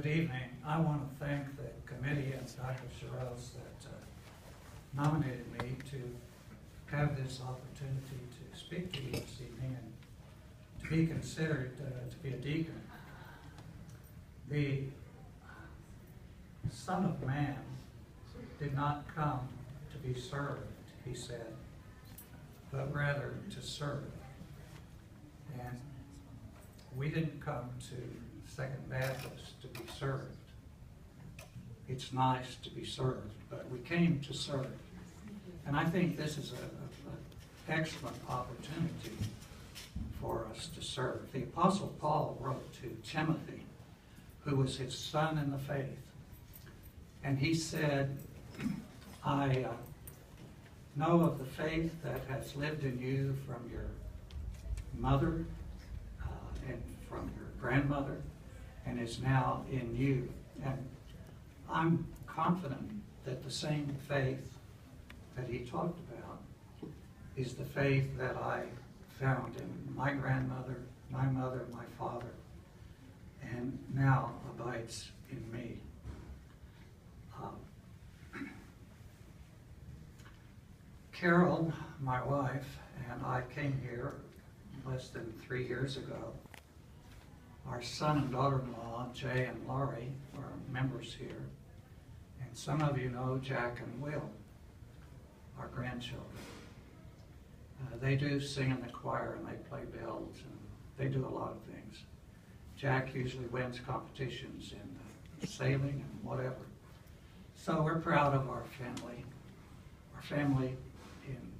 Good evening. I want to thank the committee and Dr. Shiroz that nominated me to have this opportunity to speak to you this evening and to be considered to be a deacon. The Son of Man did not come to be served, he said, but rather to serve. And we didn't come to Second Baptist to be served. It's nice to be served, but we came to serve. And I think this is an excellent opportunity for us to serve. The Apostle Paul wrote to Timothy, who was his son in the faith, and he said, I know of the faith that has lived in you from your mother and from your grandmother, and is now in you. And I'm confident that the same faith that he talked about is the faith that I found in my grandmother, my mother, my father, and now abides in me. Carol, my wife, and I came here less than 3 years ago. Our son and daughter-in-law, Jay and Laurie, are members here. And some of you know Jack and Will, our grandchildren. They do sing in the choir and they play bells and they do a lot of things. Jack usually wins competitions in sailing and whatever. So we're proud of our family. Our family in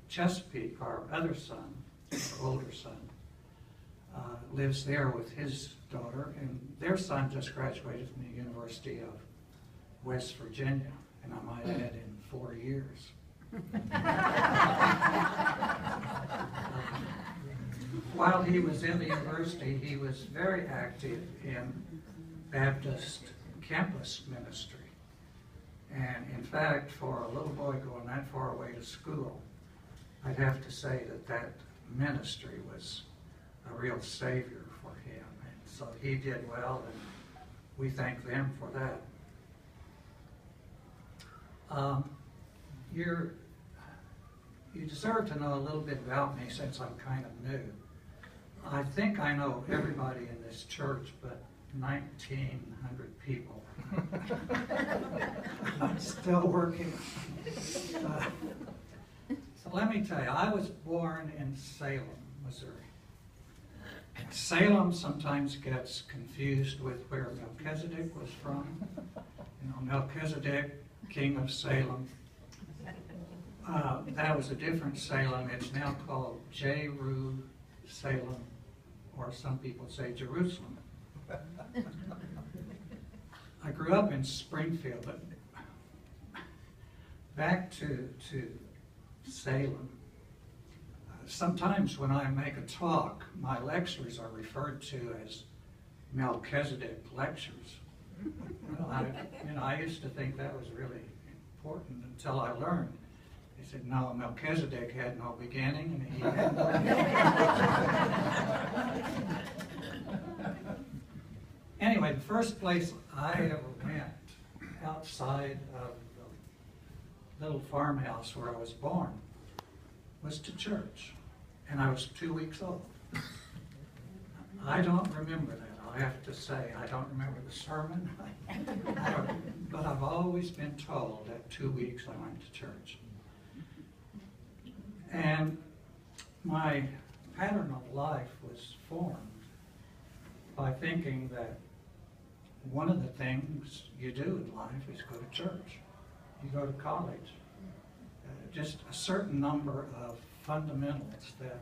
Chesapeake, our other son, our older son, lives there with his daughter, and their son just graduated from the University of West Virginia, and I might add in 4 years. While he was in the university, he was very active in Baptist campus ministry. And in fact, for a little boy going that far away to school, I'd have to say that that ministry was a real savior for him. And so he did well, and we thank them for that. You deserve to know a little bit about me since I'm kind of new. I think I know everybody in this church but 1,900 people. I'm still working. So let me tell you, I was born in Salem, Missouri. And Salem sometimes gets confused with where Melchizedek was from. You know, Melchizedek, king of Salem. That was a different Salem. It's now called Jeru Salem, or some people say Jerusalem. I grew up in Springfield, but back to Salem. Sometimes when I make a talk, my lectures are referred to as Melchizedek lectures. Well, I used to think that was really important until I learned. They said, no, Melchizedek had no beginning and he had no end. Anyway, the first place I ever went outside of the little farmhouse where I was born was to church, and I was 2 weeks old. I don't remember that. I have to say, I don't remember the sermon, but I've always been told at 2 weeks I went to church. And my pattern of life was formed by thinking that one of the things you do in life is go to church. You go to college. Just a certain number of fundamentals that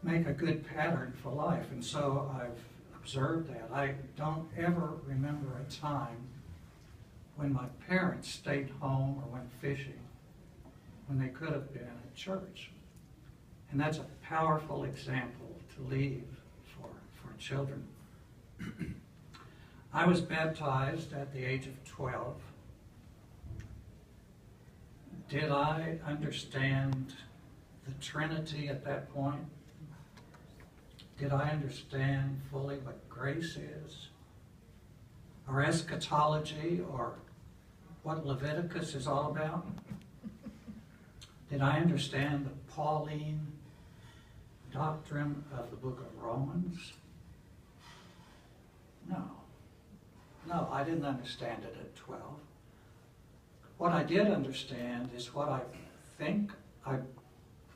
make a good pattern for life. And so I've observed that. I don't ever remember a time when my parents stayed home or went fishing when they could have been at church. And that's a powerful example to leave for children. I was baptized at the age of 12. Did I understand the Trinity at that point? Did I understand fully what grace is or eschatology or what Leviticus is all about? Did I understand the Pauline doctrine of the book of Romans? No. No, I didn't understand it at 12. What I did understand is what I think I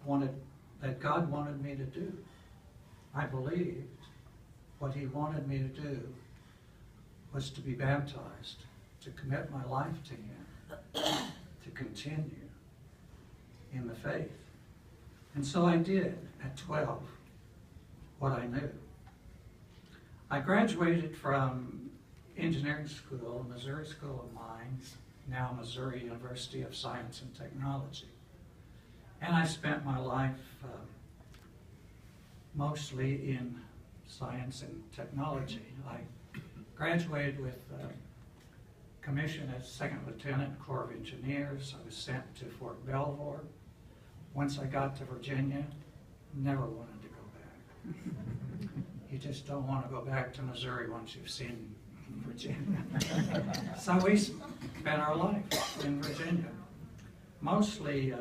wanted, that God wanted me to do. I believed what He wanted me to do was to be baptized, to commit my life to Him, to continue in the faith. And so I did at 12 what I knew. I graduated from engineering school, Missouri School of Mines, now Missouri University of Science and Technology. And I spent my life mostly in science and technology. I graduated with commission as second lieutenant, Corps of Engineers. I was sent to Fort Belvoir. Once I got to Virginia, never wanted to go back. You just don't want to go back to Missouri once you've seen Virginia. So we spent our life in Virginia, mostly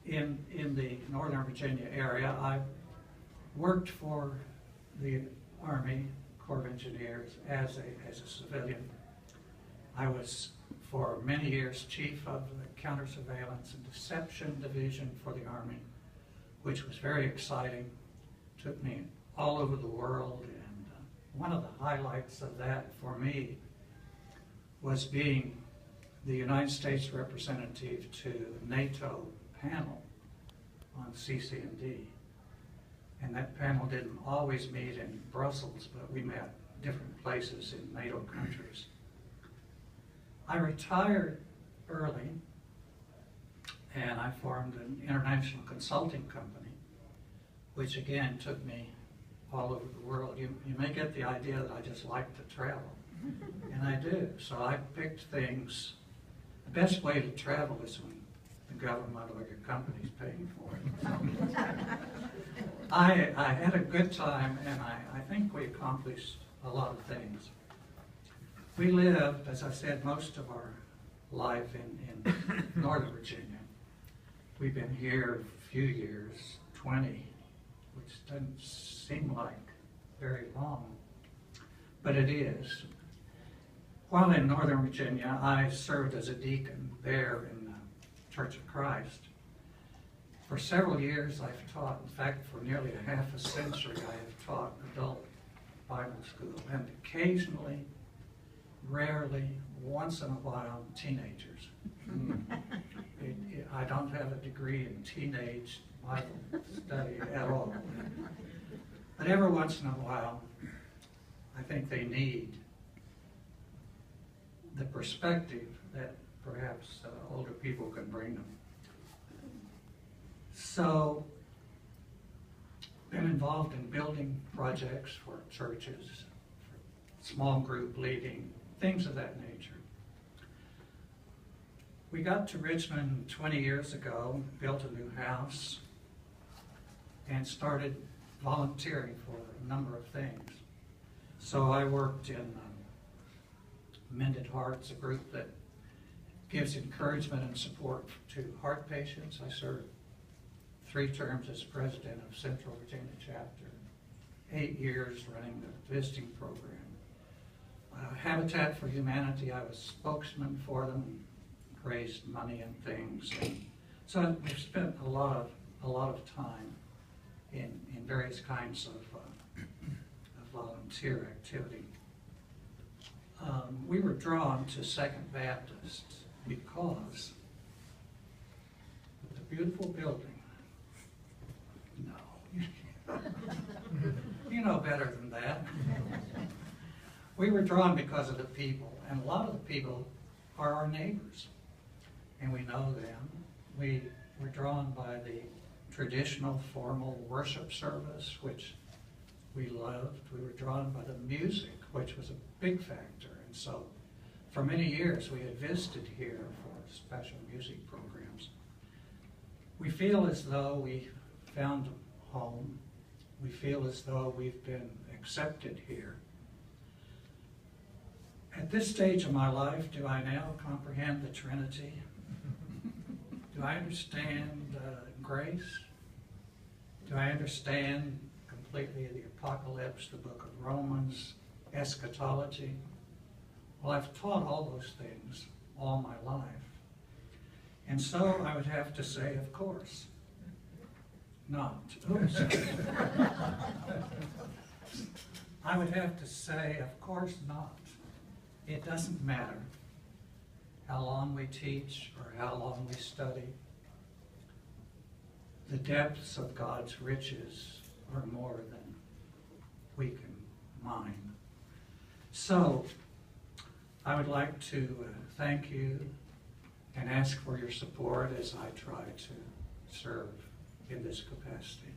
in the Northern Virginia area. I worked for the Army Corps of Engineers as a civilian. I was for many years chief of the Counter Surveillance and Deception Division for the Army, which was very exciting. Took me all over the world, and one of the highlights of that for me was being the United States representative to the NATO panel on CC&D. And that panel didn't always meet in Brussels, but we met different places in NATO countries. I retired early, and I formed an international consulting company, which again took me all over the world. You may get the idea that I just like to travel, and I do. So I picked things. The best way to travel is when the government or your company's paying for it. I had a good time, and I think we accomplished a lot of things. We lived, as I said, most of our life in Northern Virginia. We've been here a few years, 20, which doesn't seem like very long, but it is. While in Northern Virginia, I served as a deacon there in the Church of Christ. For several years I've taught, in fact for nearly a half a century I have taught adult Bible school, and occasionally, rarely, once in a while, teenagers. I don't have a degree in teenage Bible study at all. But every once in a while, I think they need the perspective that perhaps older people can bring them. So, been involved in building projects for churches, for small group leading, things of that nature. We got to Richmond 20 years ago, built a new house, and started volunteering for a number of things. So I worked in Mended Hearts, a group that gives encouragement and support to heart patients. I served 3 terms as president of Central Virginia chapter, 8 years running the visiting program. Habitat for Humanity, I was spokesman for them, raised money and things. And so we've spent a lot of time in various kinds of volunteer activity. We were drawn to Second Baptist because the beautiful building. No, you know better than that. We were drawn because of the people, and a lot of the people are our neighbors, and we know them. We were drawn by the traditional formal worship service, which we loved. We were drawn by the music, which was a big factor, and so for many years we had visited here for special music programs. We feel as though we found a home. We feel as though we've been accepted here. At this stage of my life, do I now comprehend the Trinity? Do I understand grace? Do I understand completely the apocalypse, the book of Romans, eschatology? Well, I've taught all those things all my life. And so I would have to say, of course, not. Oops. I would have to say, of course not. It doesn't matter how long we teach or how long we study. The depths of God's riches are more than we can mine. So, I would like to thank you and ask for your support as I try to serve in this capacity.